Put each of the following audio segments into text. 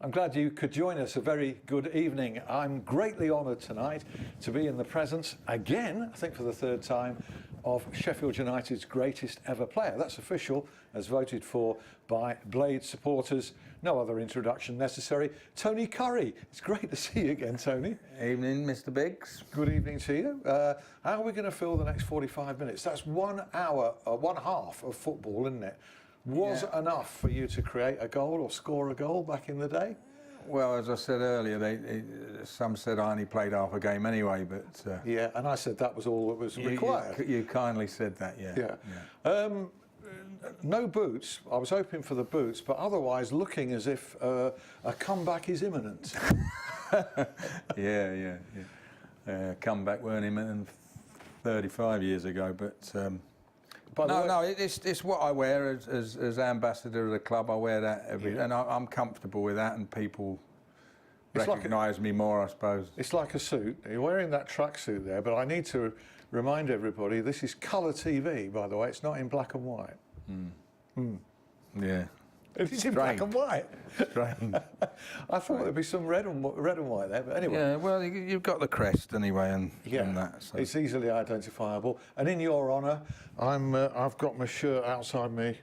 I'm glad you could join us. A very good evening. I'm greatly honoured tonight to be in the presence again, I think for the third time, of Sheffield United's greatest ever player. That's official, as voted for by Blade supporters. No other introduction necessary. Tony Currie. It's great to see you again, Tony. Evening, Mr. Biggs. Good evening to you. How are we going to fill the next 45 minutes? That's 1 hour, one half of football, isn't it? Was it enough for you to create a goal or score a goal back in the day? Well, as I said earlier, some said I only played half a game anyway, but... yeah, and I said that was all that was required. You kindly said that, yeah. No boots. I was hoping for the boots, but otherwise looking as if a comeback is imminent. Yeah. Comeback weren't imminent 35 years ago, but... it's what I wear as ambassador of the club. I wear that every, and I'm comfortable with that, and people recognise me more, I suppose. It's like a suit. You're wearing that tracksuit there, but I need to remind everybody this is colour TV, by the way. It's not in black and white. Yeah. It's in black and white. Strange. I thought there'd be some red and white there, but anyway. Yeah, well, you've got the crest anyway, and that. So. It's easily identifiable. And in your honour, I've got my shirt outside me.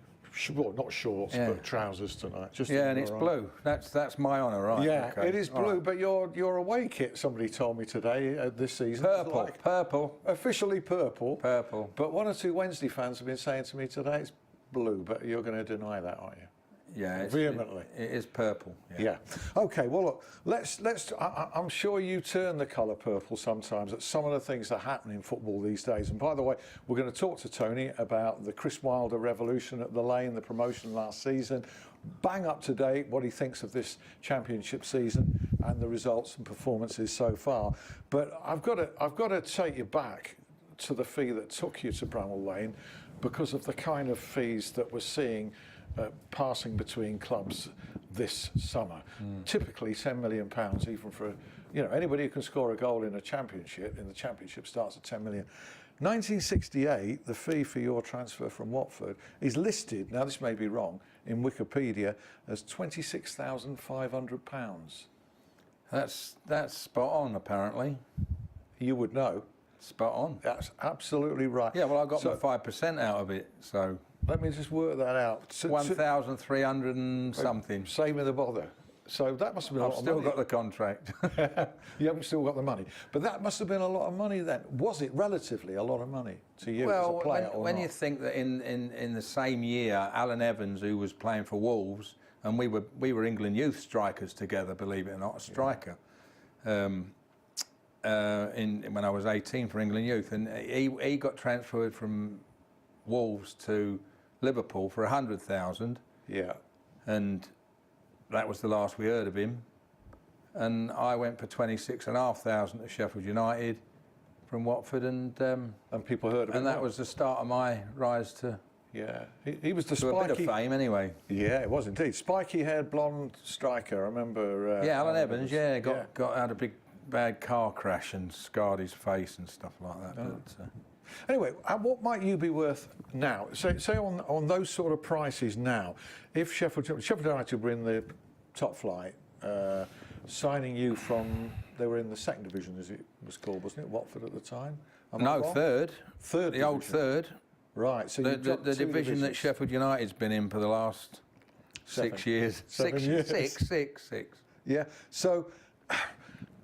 Well, not shorts, but trousers tonight. Just and it's blue. That's my honour, right? Yeah, okay. It is blue. Right. But your away kit, somebody told me today this season, purple, officially purple. Purple. But one or two Wednesday fans have been saying to me today it's blue. But you're going to deny that, aren't you? Yeah, vehemently. It is purple. Yeah. Okay. Well, look. Let's. I'm sure you turn the colour purple sometimes at some of the things that happen in football these days. And by the way, we're going to talk to Tony about the Chris Wilder revolution at the Lane, the promotion last season. Bang up to date what he thinks of this championship season and the results and performances so far. But I've got to take you back to the fee that took you to Bramall Lane because of the kind of fees that we're seeing. Passing between clubs this summer, typically £10 million, even for anybody who can score a goal in the championship starts at 10 million. 1968, the fee for your transfer from Watford is listed. Now this may be wrong in Wikipedia as £26,500. That's spot on. Apparently, you would know. Spot on. That's absolutely right. Yeah, well, I got my 5% out of it, so. Let me just work that out. 1,300 and something. Save me the bother. So that must have been a lot of money. I've still got the contract. You haven't still got the money. But that must have been a lot of money then. Was it relatively a lot of money to you as a player or when not? you think that in the same year, Alan Evans, who was playing for Wolves, and we were England youth strikers together, believe it or not, a striker. When I was 18 for England youth, and he got transferred from Wolves to Liverpool for 100,000. Yeah. And that was the last we heard of him. And I went for 26,500 to Sheffield United from Watford, and people heard of him. And that was the start of my rise to. Yeah, he was the spiky. A bit of fame, anyway. Yeah, it was indeed. Spiky-haired blonde striker. I remember. Alan Evans. Got out a bad car crash and scarred his face and stuff like that. Oh. But, anyway, what might you be worth now? Say on those sort of prices now, if Sheffield United were in the top flight, signing you from, they were in the second division as it was called, wasn't it? Watford at the time? No, third. Third. The old third. Right. So the division that Sheffield United's been in for the last 6 years. 7 years. Six. Yeah. So.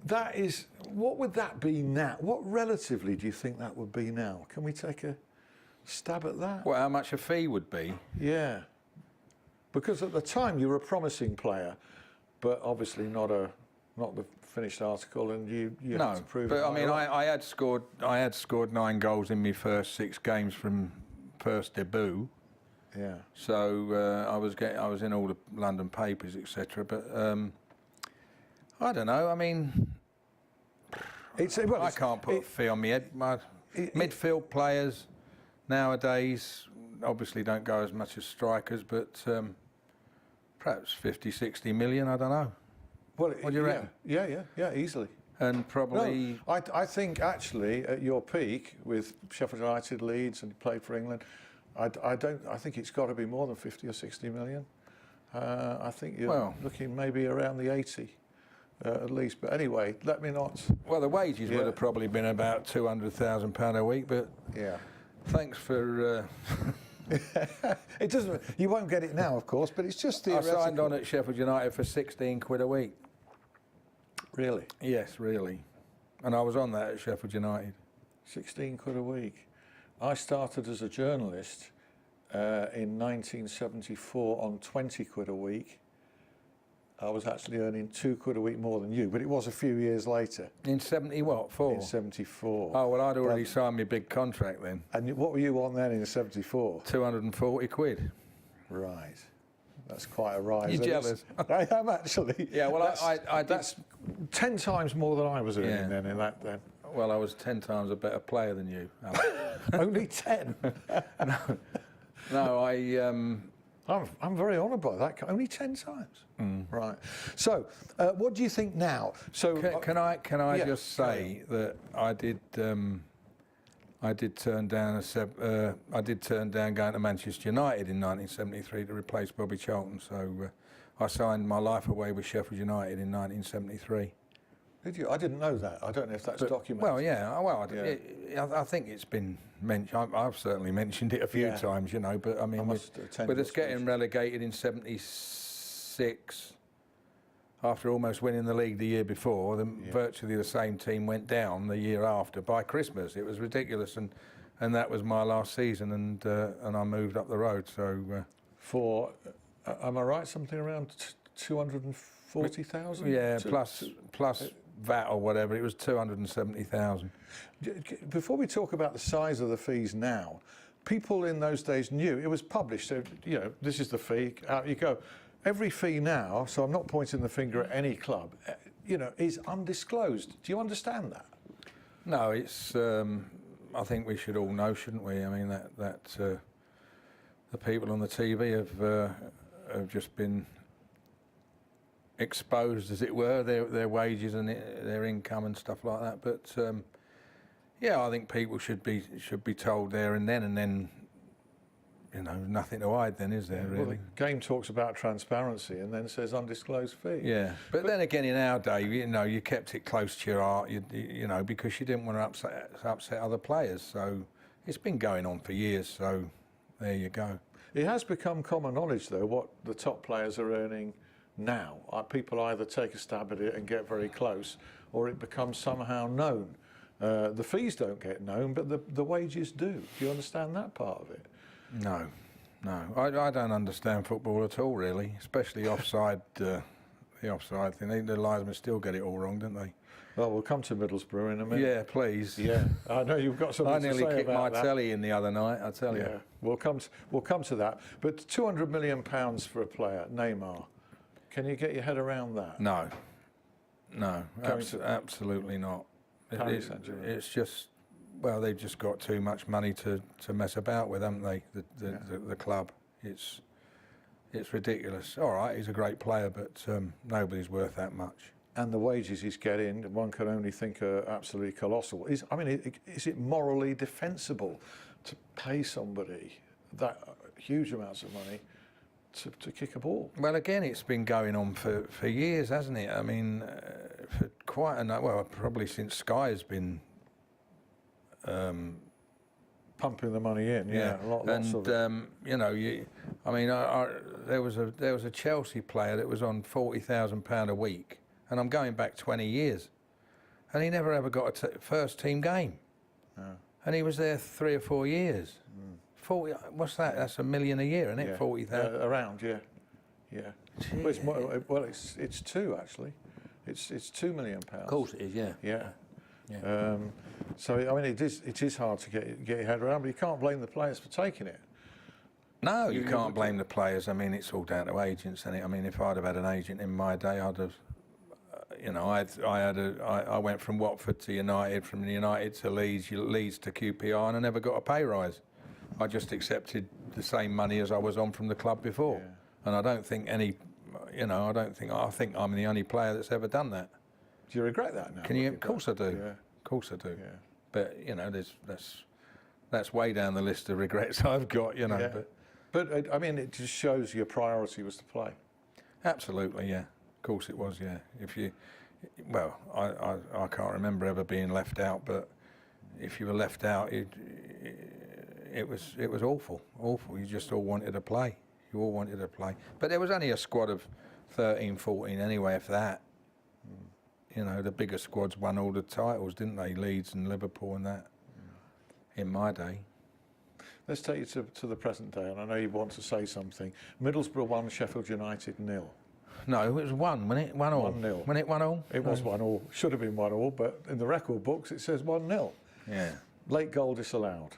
That is, what would that be now? What relatively do you think that would be now? Can we take a stab at that? Well, how much a fee would be? Yeah. Because at the time you were a promising player, but obviously not the finished article, and you had to prove it. But I mean, I had scored 9 goals in my first 6 games from first debut. Yeah. So I was in all the London papers, etc. But I don't know. I mean, I can't put a fee on my head. Midfield players nowadays obviously don't go as much as strikers, but perhaps 50, 60 million. I don't know. Well, what do you reckon? Yeah, easily. And probably. No, I think actually at your peak with Sheffield United, Leeds, and you played for England, I think it's got to be more than 50 or 60 million. I think you're looking maybe around the 80 at least. But anyway, let me not. Well, the wages would have probably been about £200,000 a week, but thanks for. It doesn't. You won't get it now, of course, but it's just theoretical. I signed on at Sheffield United for 16 quid a week. Really? Yes, really. And I was on that at Sheffield United. 16 quid a week. I started as a journalist in 1974 on 20 quid a week. I was actually earning 2 quid a week more than you, but it was a few years later. In 74? In 74. Oh, well, I'd already signed my big contract then. And what were you on then in 74? 240 quid. Right. That's quite a rise. You're jealous? I am actually. Yeah, well, that's 10 times more than I was earning then in that then. Well, I was 10 times a better player than you. Only 10? No, I'm very honoured by that. Only 10 times. Right. So, what do you think now? So, can I just say that I did turn down going to Manchester United in 1973 to replace Bobby Charlton. So I signed my life away with Sheffield United in 1973. Did you? I didn't know that. I don't know if that's documented. Well, yeah. Well, I think it's been mentioned. I've certainly mentioned it a few times, you know. But I mean, with us getting relegated in '76, after almost winning the league the year before, virtually the same team went down the year after. By Christmas, it was ridiculous, and that was my last season, and I moved up the road. So, am I right? Something around 240,000. Yeah, plus VAT or whatever, it was 270,000. Before we talk about the size of the fees now, people in those days knew it was published. So, you know, this is the fee. Out you go. Every fee now, so I'm not pointing the finger at any club, you know, is undisclosed. Do you understand that? No, it's. I think we should all know, shouldn't we? I mean, that the people on the TV have just been exposed, as it were, their wages and their income and stuff like that. But yeah, I think people should be told there and then, you know, nothing to hide then, is there, really? Well, the game talks about transparency and then says undisclosed fee. Yeah, but then again, in our day, you know, you kept it close to your heart, you know, because you didn't want to upset other players. So it's been going on for years, so there you go. It has become common knowledge, though, what the top players are earning now. People either take a stab at it and get very close, or it becomes somehow known. The fees don't get known, but the wages do. Do you understand that part of it? No. I don't understand football at all, really, especially offside. The offside thing. The linesmen still get it all wrong, don't they? Well, we'll come to Middlesbrough in a minute. Yeah, please. Yeah, I know you've got something to say about that. I nearly kicked my telly in the other night, I tell you. Yeah, we'll come to that. But £200 million for a player, Neymar. Can you get your head around that? No, absolutely not. It's just, well, they've just got too much money to mess about with, haven't they? The club. It's ridiculous. All right, he's a great player, but nobody's worth that much. And the wages he's getting, one can only think are absolutely colossal. Is it morally defensible to pay somebody that huge amounts of money to kick a ball? Well, again, it's been going on for years, hasn't it? I mean, for quite probably since Sky has been pumping the money in. Yeah, lots of it. You know, there was a Chelsea player that was on £40,000 a week, and I'm going back 20 years, and he never ever got a first team game, and he was there 3 or 4 years. 40. What's that? That's $1 million a year, isn't it? 40,000. Around, yeah. Well, it's two actually. It's £2 million. Of course it is. Yeah. So I mean, it is hard to get your head around, but you can't blame the players for taking it. No, you can't blame the players. I mean, it's all down to agents, isn't it? I mean, if I'd have had an agent in my day, I'd have. You know, I went from Watford to United, from United to Leeds to QPR, and I never got a pay rise. I just accepted the same money as I was on from the club before, and I don't think I think I'm the only player that's ever done that. Do you regret that now? Of course I do. Yeah. Of course I do. Yeah. But you know, that's way down the list of regrets I've got. You know. Yeah. But I mean, it just shows your priority was to play. Absolutely, yeah. Of course it was, yeah. Well, I can't remember ever being left out, but if you were left out, it was awful. You just all wanted to play. You all wanted to play. But there was only a squad of 13, 14 anyway, if that. You know, the bigger squads won all the titles, didn't they? Leeds and Liverpool and that, in my day. Let's take you to the present day, and I know you want to say something. Middlesbrough 1, Sheffield United 0. No, it was 1, wasn't it? 1-1. 1-0. Wasn't it 1-1? It was 1-1. Should have been 1-1, but in the record books it says 1-0. Yeah. Late goal disallowed.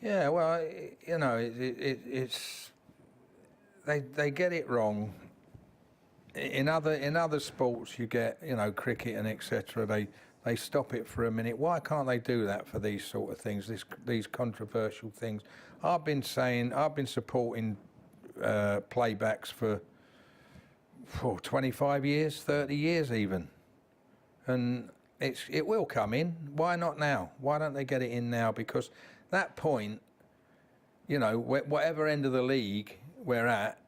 Yeah, well, you know, it's they get it wrong. In other sports, you get, you know, cricket and etc. They stop it for a minute. Why can't they do that for these sort of things? These controversial things. I've been supporting playbacks for 25 years, 30 years even, and it will come in. Why not now? Why don't they get it in now? Because that point, you know, whatever end of the league we're at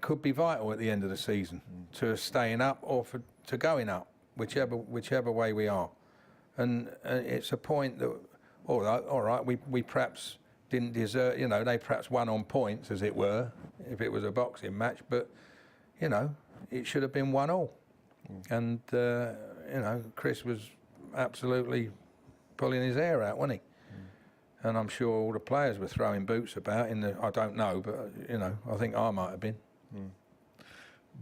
could be vital at the end of the season to staying up or to going up, whichever way we are. And it's a point that, all right, we perhaps didn't deserve, you know, they perhaps won on points, as it were, if it was a boxing match, but, you know, it should have been 1-1. And, you know, Chris was absolutely pulling his hair out, wasn't he? And I'm sure all the players were throwing boots about I don't know, but, you know, I think I might have been.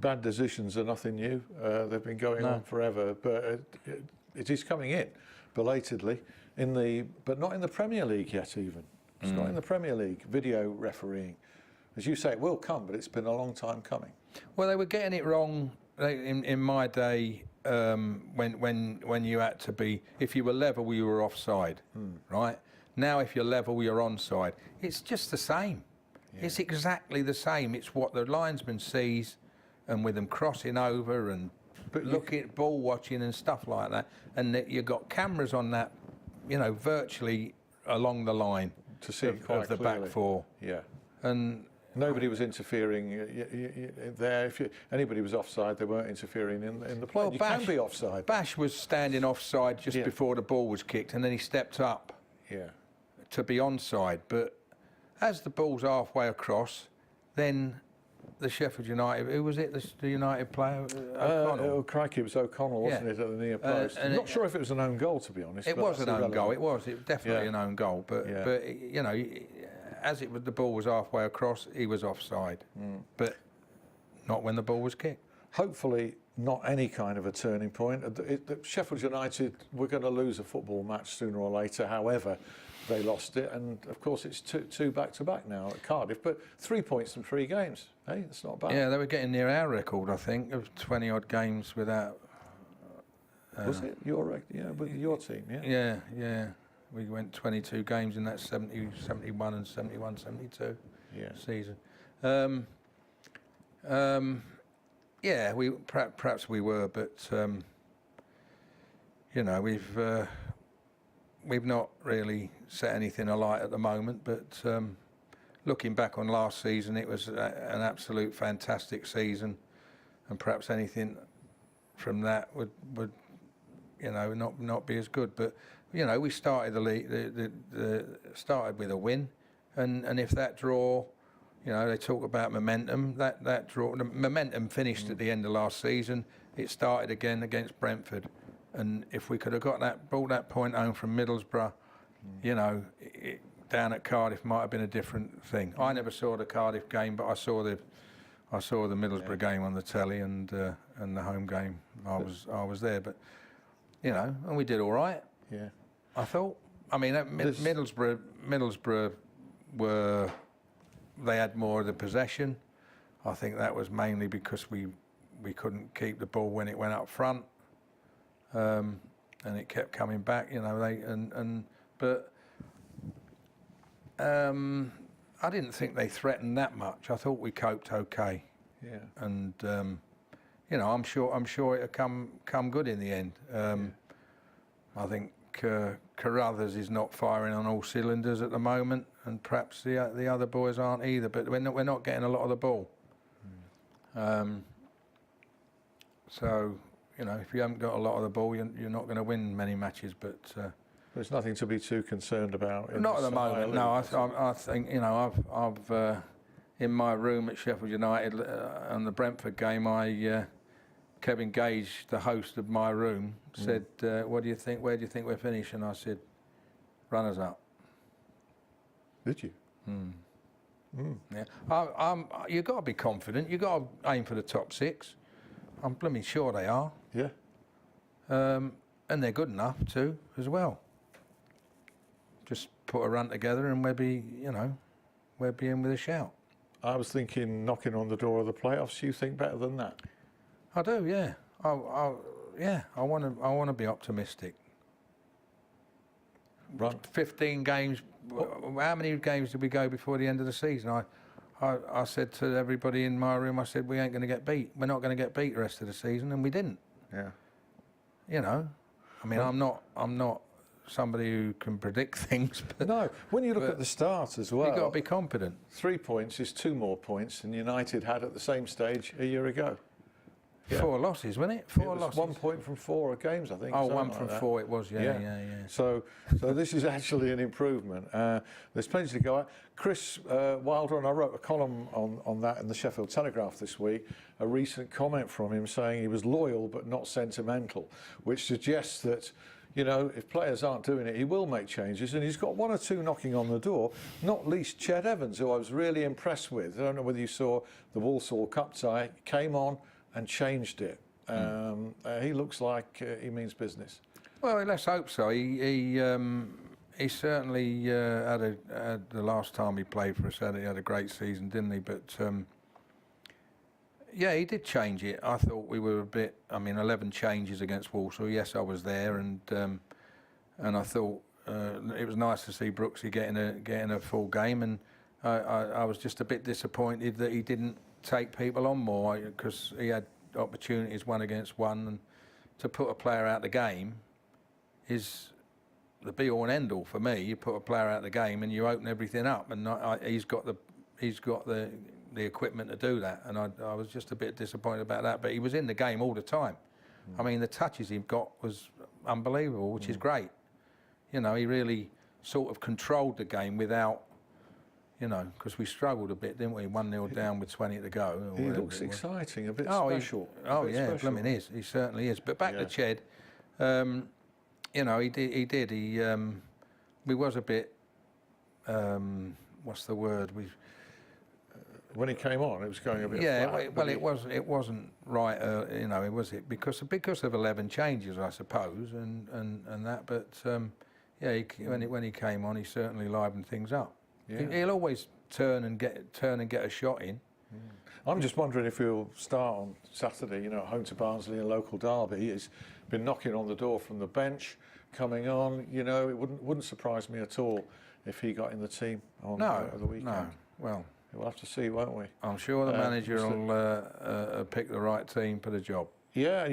Bad decisions are nothing new. They've been going on forever, but it is coming in belatedly, but not in the Premier League yet even. It's not in the Premier League, video refereeing. As you say, it will come, but it's been a long time coming. Well, they were getting it wrong in my day when you had to be, if you were level, you were offside, right? Now, if you're level, you're onside. It's just the same. Yeah. It's exactly the same. It's what the linesman sees, and with them crossing over and looking at ball watching and stuff like that, and that you've got cameras on that, you know, virtually along the line to see of quite the clearly. Back four. Yeah. And nobody was interfering there. If anybody was offside, they weren't interfering in the play. Well, you can be offside. Bash was standing offside just before the ball was kicked, and then he stepped up to be onside. But as the ball's halfway across, then the Sheffield United, who was it, the United player? O'Connell. Crikey, it was O'Connell, wasn't it, at the near post? I'm not sure if it was an own goal, to be honest. It was an own goal. It was definitely an own goal. But you know, as the ball was halfway across, he was offside. But not when the ball was kicked. Hopefully, not any kind of a turning point. Sheffield United were going to lose a football match sooner or later. However, they lost it, and of course it's two back-to-back now at Cardiff. But 3 points from 3 games. Hey, that's not bad. Yeah, they were getting near our record, I think, of 20-odd games without. Was it your with your team? Yeah. We went 22 games in that 70, 71 and 71, 72 season. Yeah, perhaps we were, but you know, we've not really set anything alight at the moment. But looking back on last season, it was an absolute fantastic season, and perhaps anything from that would you know not be as good. But you know, we started the league, started with a win, and if that draw, you know, they talk about momentum. That draw, the momentum finished at the end of last season. It started again against Brentford, and if we could have brought that point home from Middlesbrough, you know, down at Cardiff might have been a different thing. I never saw the Cardiff game, but I saw the Middlesbrough game on the telly, and the home game. I was there, but you know, and we did all right. Yeah, I thought. I mean, Middlesbrough they had more of the possession. I think that was mainly because we couldn't keep the ball when it went up front, and it kept coming back. You know, but I didn't think they threatened that much. I thought we coped okay. Yeah. And you know, I'm sure it'll come good in the end. I think Carruthers is not firing on all cylinders at the moment, and perhaps the other boys aren't either. But we're not getting a lot of the ball. So, you know, if you haven't got a lot of the ball, you're not going to win many matches. But there's nothing to be too concerned about. Not at the moment. No, I think, you know, I've in my room at Sheffield United on the Brentford game, Kevin Gage, the host of my room, said, "What do you think? Where do you think we're finishing?" I said, "Runners up." Did you? Yeah. You've got to be confident. You've got to aim for the top 6. I'm blooming sure they are. Yeah. And they're good enough too, as well. Just put a run together and we'll be in with a shout. I was thinking knocking on the door of the playoffs. You think better than that? I do, yeah. I want to be optimistic. Run 15 games. How many games did we go before the end of the season? I said to everybody in my room, I said, we ain't going to get beat. We're not going to get beat the rest of the season, and we didn't. Yeah. You know, I mean, I'm not somebody who can predict things. But no, when you look at the start as well, you've got to be confident. 3 points is 2 more points than United had at the same stage a year ago. Yeah. 4 losses, wasn't it? 4 losses. 1 point from 4 games, I think. Oh, 1 from 4 it was, yeah. So this is actually an improvement. There's plenty to go at. Chris Wilder, and I wrote a column on that in the Sheffield Telegraph this week, a recent comment from him saying he was loyal but not sentimental, which suggests that, you know, if players aren't doing it, he will make changes, and he's got 1 or 2 knocking on the door, not least Ched Evans, who I was really impressed with. I don't know whether you saw the Walsall Cup tie, came on and changed it. He looks like he means business. Well, let's hope so. He certainly had the last time he played for us, he had a great season, didn't he? But yeah, he did change it. I thought we were a bit. I mean, 11 changes against Walsall. Yes, I was there, and I thought it was nice to see Brooksy getting a full game, and I was just a bit disappointed that he didn't take people on more, because he had opportunities 1 against 1, and to put a player out the game is the be all and end all for me. You put a player out the game and you open everything up, and he's got the equipment to do that, and I was just a bit disappointed about that. But he was in the game all the time. I mean, the touches he got was unbelievable, which is great. You know, he really sort of controlled the game without. You know, because we struggled a bit, didn't we? 1-0 down with 20 to go. He looks exciting, a bit special. Blooming is. He certainly is. But back to Ched, you know, he did. We was a bit. What's the word? When he came on, it was going a bit. Yeah, flat, well, it wasn't right. You know, was it because of 11 changes, I suppose, and that. But yeah, when he came on, he certainly livened things up. Yeah. He'll always turn and get a shot in. I'm just wondering if he'll start on Saturday, you know, at home to Barnsley, a local derby. He's been knocking on the door from the bench, coming on. You know, it wouldn't surprise me at all if he got in the team on the weekend. No, well, we'll have to see, won't we? I'm sure the manager will pick the right team for the job. Yeah.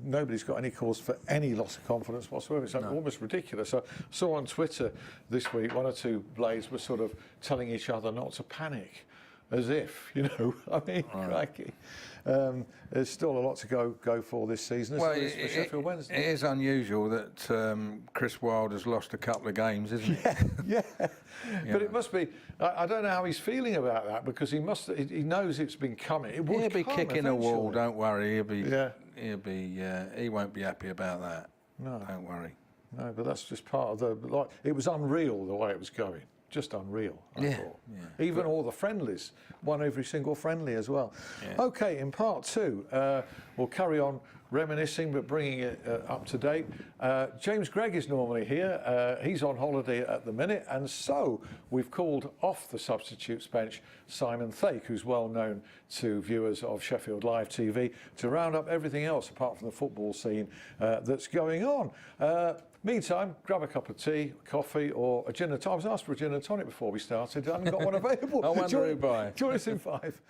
Nobody's got any cause for any loss of confidence whatsoever. It's almost ridiculous. I saw on Twitter this week 1 or 2 blades were sort of telling each other not to panic, as if, you know. I mean, crikey. There's still a lot to go for this season. Well, for Sheffield Wednesday. It is unusual that Chris Wilder's lost a couple of games, isn't it? Yeah. But it must be. I don't know how he's feeling about that, because he knows it's been coming. He'll be kicking a wall. Don't worry. He won't be happy about that. No. Don't worry. No, but that's just part of it was unreal the way it was going. Just unreal, I thought. Yeah. Even all the friendlies, won every single friendly as well. Yeah. Okay, in part 2, we'll carry on reminiscing, but bringing it up to date. James Gregg is normally here. He's on holiday at the minute, and so we've called off the substitutes bench Simon Thake, who's well known to viewers of Sheffield Live TV, to round up everything else apart from the football scene that's going on. Meantime, grab a cup of tea, coffee, or a gin and tonic. I was asked for a gin and tonic before we started. I haven't got one available. I wonder who by. Join us in 5.